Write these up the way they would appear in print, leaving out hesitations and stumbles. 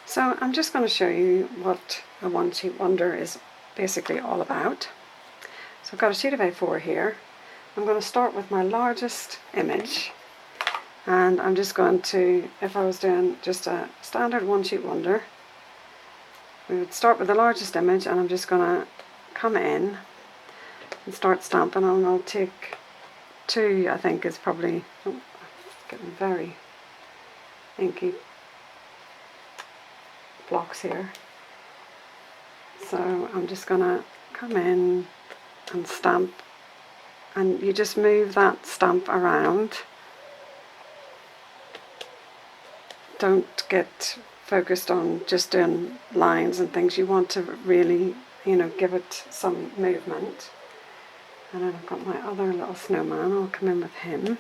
So I'm just going to show you what a one sheet wonder is basically all about. So I've got a sheet of A4 here. I'm going to start with my largest image, and I'm just going to, if I was doing just a standard one sheet wonder, we would start with the largest image, and I'm just going to come in and start stamping, and I'll take two, I think is probably, oh, it's getting very inky blocks here. So I'm just going to come in and stamp, and you just move that stamp around. Don't get focused on just doing lines and things. You want to really, give it some movement. And then I've got my other little snowman. I'll come in with him.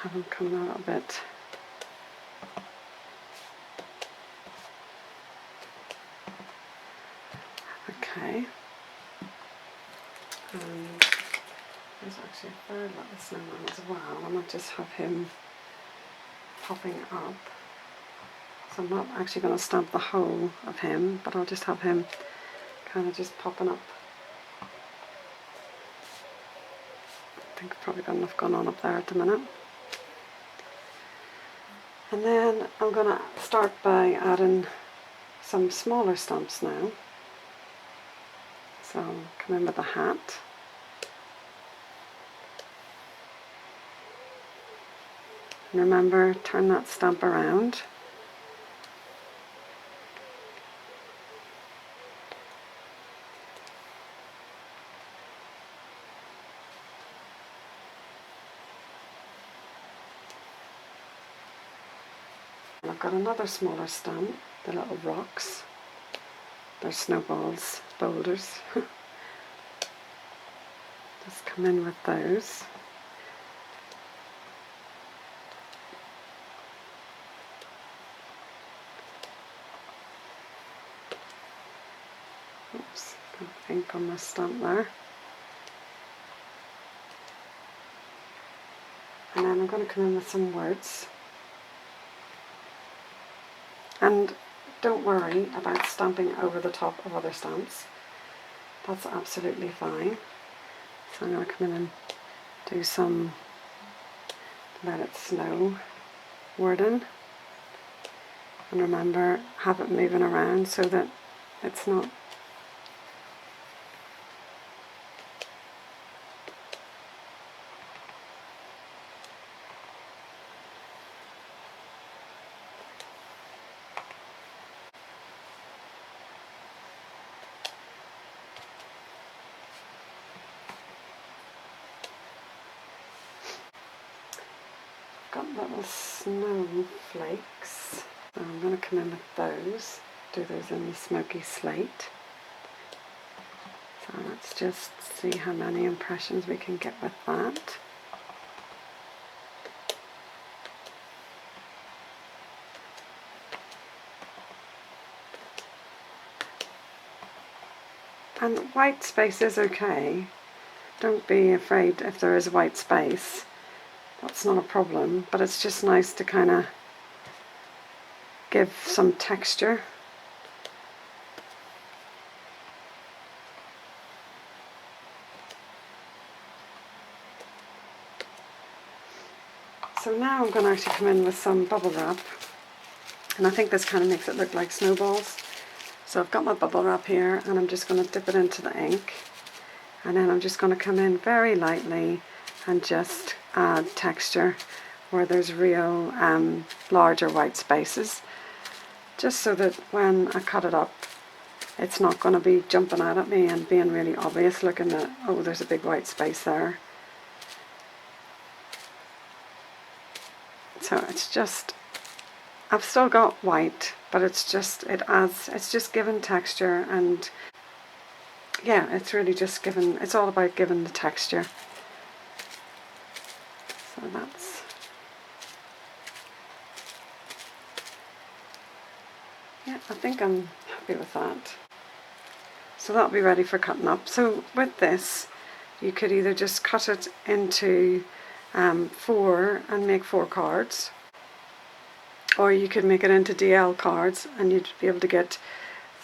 Have him come a little bit. Okay. And there's actually a third little snowman as well. I might just have him popping up. So I'm not actually going to stamp the whole of him, but I'll just have him kind of just popping up. I think I've probably got enough going on up there at the minute. And then I'm going to start by adding some smaller stamps now. So come in with the hat. And remember, turn that stamp around. And I've got another smaller stamp, the little rocks. They're snowballs, boulders. Just come in with those. Oops, got ink on my stamp there. And then I'm going to come in with some words. And don't worry about stamping over the top of other stamps. That's absolutely fine. So I'm going to come in and do some "Let It Snow" wording. And remember, have it moving around so that it's not got little snowflakes. So I'm going to come in with those, do those in the smoky slate. So let's just see how many impressions we can get with that. And white space is okay. Don't be afraid if there is white space. That's not a problem, but it's just nice to kind of give some texture. So now I'm going to actually come in with some bubble wrap, and I think this kind of makes it look like snowballs. So I've got my bubble wrap here, and I'm just going to dip it into the ink, and then I'm just going to come in very lightly and just add texture where there's real larger white spaces, just so that when I cut it up it's not going to be jumping out at me and being really obvious looking that, oh, there's a big white space there. So it's just, I've still got white, but it's just, it's just giving texture, and yeah, it's really just giving, it's all about giving the texture. So that's, yeah, I think I'm happy with that. So that'll be ready for cutting up. So with this, you could either just cut it into 4 and make 4 cards, or you could make it into DL cards and you'd be able to get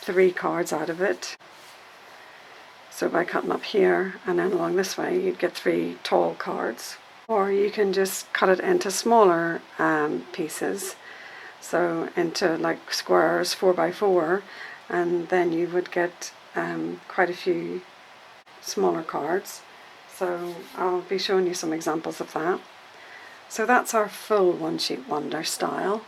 3 cards out of it. So by cutting up here and then along this way, you'd get 3 tall cards. Or you can just cut it into smaller pieces, so into like squares 4 by 4, and then you would get quite a few smaller cards. So I'll be showing you some examples of that. So that's our full one sheet wonder style.